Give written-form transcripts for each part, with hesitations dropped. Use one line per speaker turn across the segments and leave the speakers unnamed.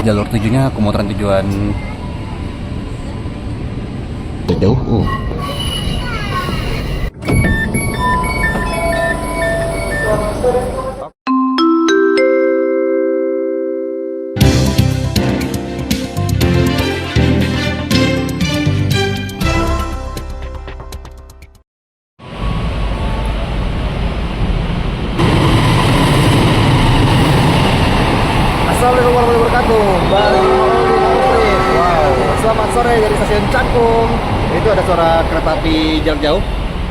jalur tujuhnya komuteran tujuan jauh.
Assalamualaikum warahmatullahi wabarakatuh. Wow, selamat sore dari stasiun Cakung. Itu ada suara kereta api jarak jauh.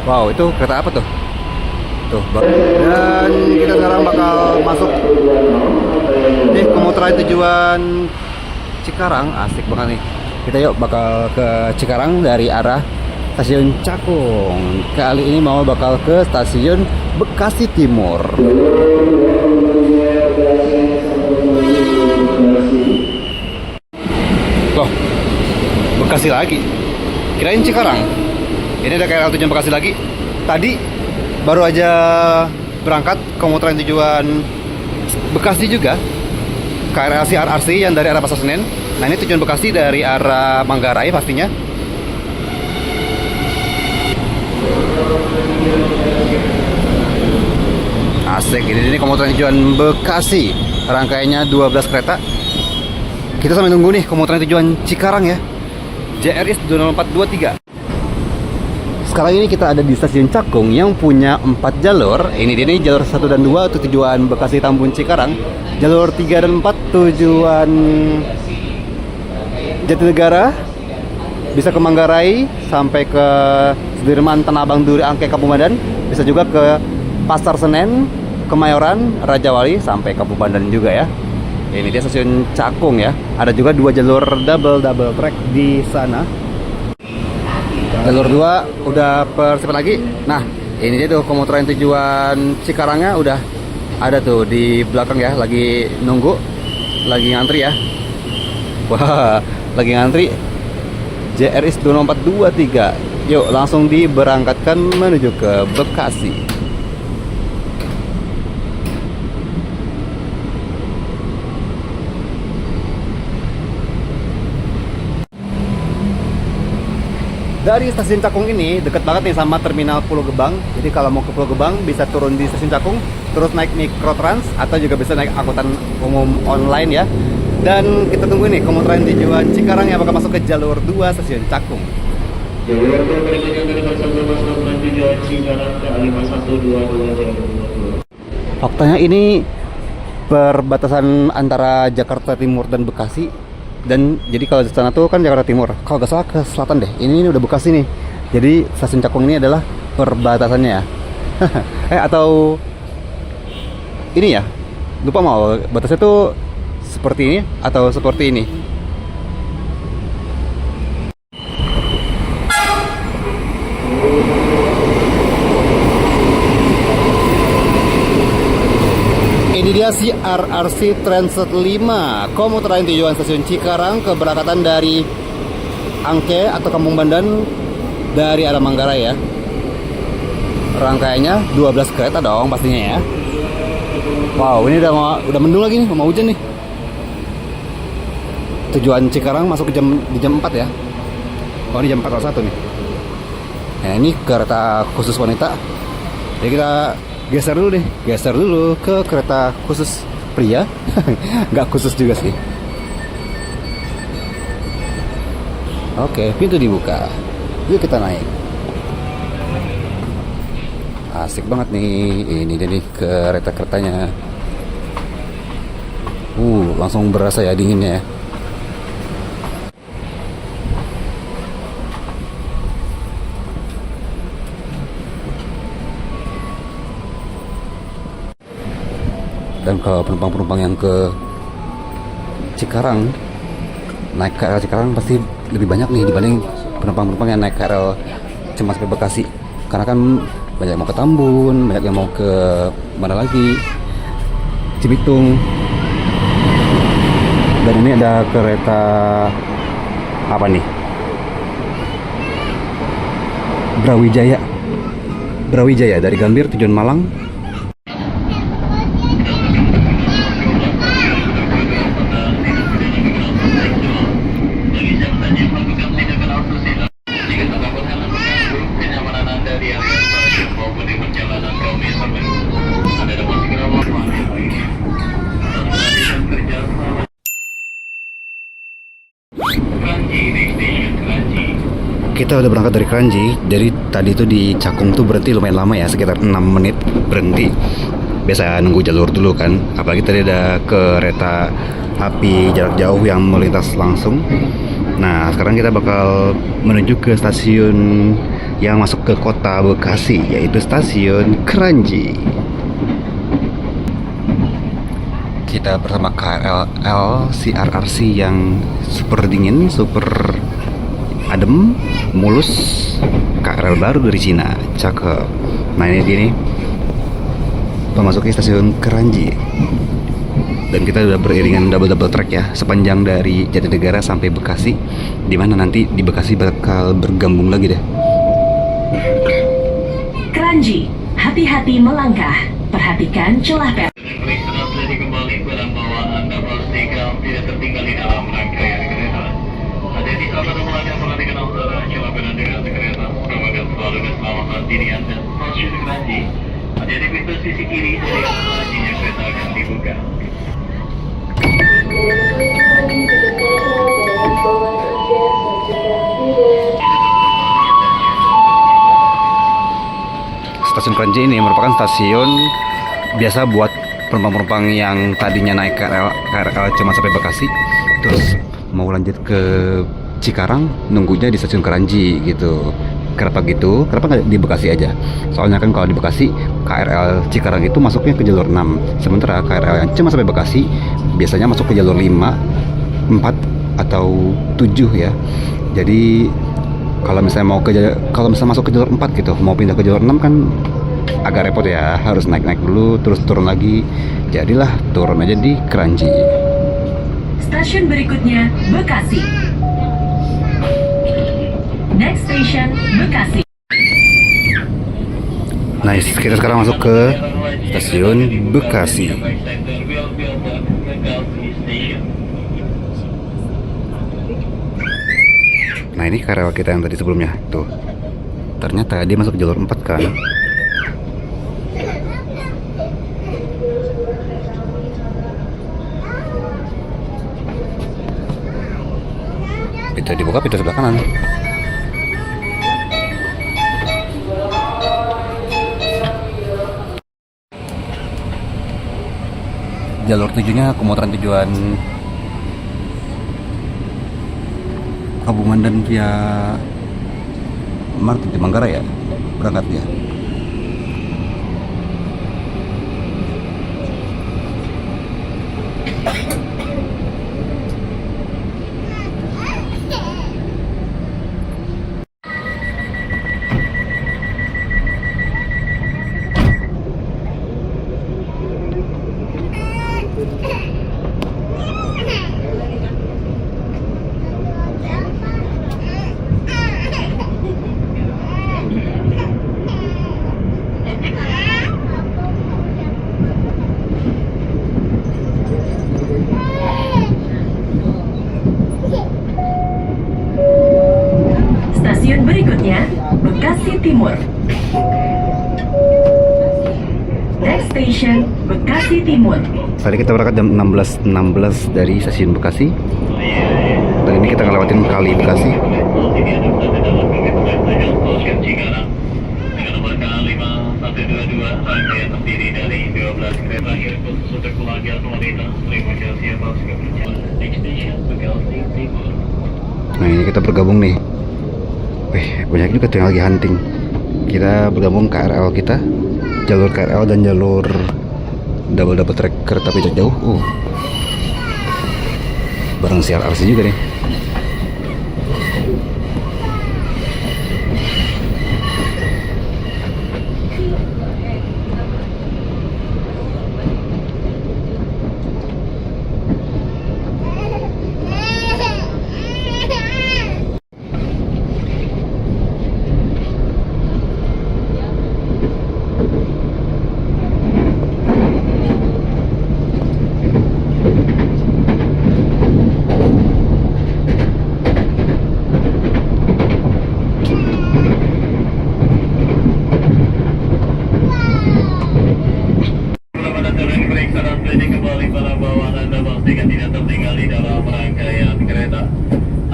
Wow, itu kereta apa tuh? Tuh. Dan kita sekarang bakal masuk di komuter tujuan Cikarang. Asik banget nih. Kita yuk bakal ke Cikarang dari arah stasiun Cakung. Kali ini mau bakal ke stasiun Bekasi Timur. Loh, Bekasi lagi. Kirain Cikarang. Ini ada KRL tujuan Bekasi lagi. Tadi baru aja berangkat komuter tujuan Bekasi juga. KRL CRRC yang dari arah Pasar Senen. Nah, ini tujuan Bekasi dari arah Manggarai pastinya. Asik, ini komuter tujuan Bekasi. Rangkaiannya 12 kereta. Kita sambil nunggu nih komuter tujuan Cikarang ya. JRS 20423. Sekarang ini kita ada di stasiun Cakung yang punya 4 jalur. Ini dia nih jalur 1 dan 2 untuk tujuan Bekasi Tambun Cikarang. Jalur 3 dan 4 tujuan Jatinegara, bisa ke Manggarai sampai ke Sudirman, Tanah Abang, Duri, Angke, Kabupaten. Bisa juga ke Pasar Senen, Kemayoran, Rajawali sampai Kabupaten juga ya. Ini dia stasiun Cakung ya. Ada juga 2 jalur double track di sana. Jalur 2 udah persiapan lagi. Nah, ini dia tuh komuter tujuan Cikarangnya udah ada tuh di belakang ya, lagi nunggu, lagi ngantri ya. Wah, lagi ngantri. JRS 20423. Yuk, langsung diberangkatkan menuju ke Bekasi. Dari stasiun Cakung ini deket banget nih sama terminal Pulau Gebang. Jadi kalau mau ke Pulau Gebang bisa turun di stasiun Cakung, terus naik Mikrotrans atau juga bisa naik angkutan umum online ya. Dan kita tunggu nih komuter tujuan Cikarang yang bakal masuk ke jalur 2 stasiun Cakung.
Jalur 2 berikutnya dari stasiun masuk tujuan Cikarang ke 5122.
Faktanya ini perbatasan antara Jakarta Timur dan Bekasi. Dan jadi kalau di sana tuh kan Jakarta Timur, kalau nggak salah ke selatan deh. Ini udah Bekasi nih. Jadi stasiun Cakung ini adalah perbatasannya ya. Atau ini ya, lupa mau batasnya tuh seperti ini atau seperti ini. Ini dia CRRC Transit 5 komuter tujuan stasiun Cikarang, keberangkatan dari Angke atau Kampung Bandan dari arah Manggarai ya. Rangkaiannya 12 kereta dong pastinya ya. Wow, ini udah mendung lagi nih, mau hujan nih. Tujuan Cikarang masuk ke di jam 4 ya. Oh, ini jam 4.01 nih. Nah, ini kereta khusus wanita. Jadi kita geser dulu ke kereta khusus pria. Nggak khusus juga sih. Oke, pintu dibuka. Yuk kita naik. Asik banget nih. Ini dia nih kereta-keretanya. Langsung berasa ya dinginnya ya. Dan kalau penumpang-penumpang yang ke Cikarang, naik KRL Cikarang pasti lebih banyak nih dibanding penumpang-penumpang yang naik KRL cuma sampai Bekasi. Karena kan banyak yang mau ke Tambun, banyak yang mau ke mana lagi, Cibitung. Dan ini ada kereta apa nih? Brawijaya dari Gambir tujuan Malang. Kita udah berangkat dari Kranji. Jadi tadi tuh di Cakung tuh berhenti lumayan lama ya, sekitar 6 menit berhenti. Biasa nunggu jalur dulu kan. Apalagi tadi ada kereta api jarak jauh yang melintas langsung. Nah, sekarang kita bakal menuju ke stasiun yang masuk ke kota Bekasi, yaitu stasiun Kranji. Kita bersama KRL CRRC yang super dingin, super adem, mulus. KRL baru dari Cina, cakep. Nah, ini dia nih, memasuki stasiun Kranji. Dan kita udah beriringan double track ya, sepanjang dari Jatinegara sampai Bekasi, dimana nanti di Bekasi bakal bergabung lagi deh.
Kranji, hati-hati melangkah, perhatikan celah per.
Periksa terjadi kembali barang bawaan Anda pastikan tidak tertinggal di dalam rangkaian kereta. Hati-hati saat Anda melangkah perhatikan antara celah dengan kereta. Semoga selalu keselamatan diri Anda. Stasiun Kranji, hati-hati pintu sisi kiri dari lajinya kereta akan dibuka.
Stasiun Kranji ini merupakan stasiun biasa buat penumpang-penumpang yang tadinya naik KRL cuma sampai Bekasi, terus mau lanjut ke Cikarang, nunggunya di stasiun Kranji gitu. Kenapa gitu? Kenapa nggak di Bekasi aja? Soalnya kan kalau di Bekasi, KRL Cikarang itu masuknya ke jalur 6. Sementara KRL yang cuma sampai Bekasi biasanya masuk ke jalur 5, 4, atau 7 ya. Jadi kalau misalnya masuk ke jalur 4 gitu, mau pindah ke jalur 6 kan agak repot ya, harus naik dulu terus turun lagi. Jadilah turun aja di Kranji.
Stasiun berikutnya Bekasi. Next station Bekasi.
Nah, kita sekarang masuk ke stasiun Bekasi. Nah, ini KRL kita yang tadi sebelumnya tuh. Ternyata dia masuk ke jalur 4 kan. Pintu dibuka, pintu sebelah kanan. Jalur 7-nya komuteran tujuan Kabupaten via Martin di Manggarai ya berangkatnya.
Stasiun berikutnya Bekasi Timur. Next station Bekasi Timur.
Tadi kita berangkat jam 16.16 dari stasiun Bekasi. Dan ini kita ngelewatin Kali Bekasi.
Dengan nomor K5122, rangkaian terdiri dari 12 kereta Airport untuk keluarga wanita. Terima kasih atas kepercayaan. Next station Bekasi Timur.
Nah, ini kita bergabung nih. Banyak juga tuh yang lagi hunting. Kita bergabung KRL kita, jalur KRL dan jalur double track kereta api jarak jauh. Bareng CRRC juga nih.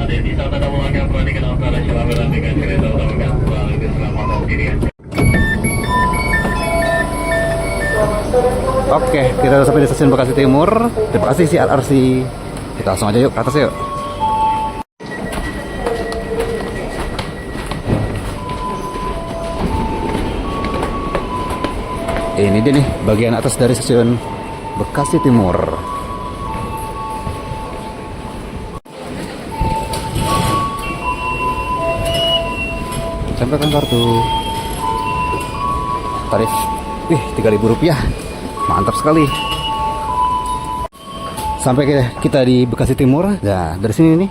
Ada di sana ada melangkah perhatikan antara silakan dengan kereta utama selalu keselamatan diri.
Oke, kita udah sampai di stasiun Bekasi Timur. Terima kasih CRRC. Kita langsung aja yuk ke atas yuk. Ini dia nih bagian atas dari stasiun Bekasi Timur. Sampaikan kartu. Tarif, Rp3.000. Mantap sekali. Sampai kita di Bekasi Timur. Nah, dari sini nih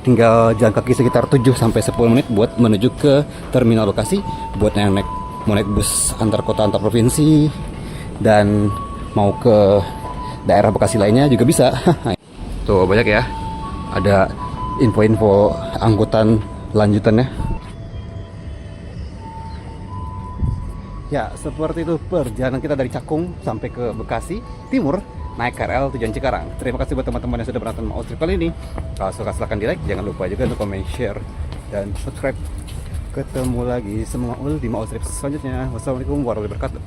tinggal jalan kaki sekitar 7 sampai 10 menit buat menuju ke Terminal Bekasi buat yang mau naik bus antar kota antar provinsi dan mau ke daerah Bekasi lainnya juga bisa. Tuh banyak ya. Ada info-info angkutan lanjutannya. Ya, seperti itu perjalanan kita dari Cakung sampai ke Bekasi Timur naik KRL tujuan Cikarang. Terima kasih buat teman-teman yang sudah menonton Maus Trip kali ini. Kalau suka silahkan di like, jangan lupa juga untuk komen, share, dan subscribe. Ketemu lagi semua di Maus Trip selanjutnya. Wassalamualaikum warahmatullahi wabarakatuh.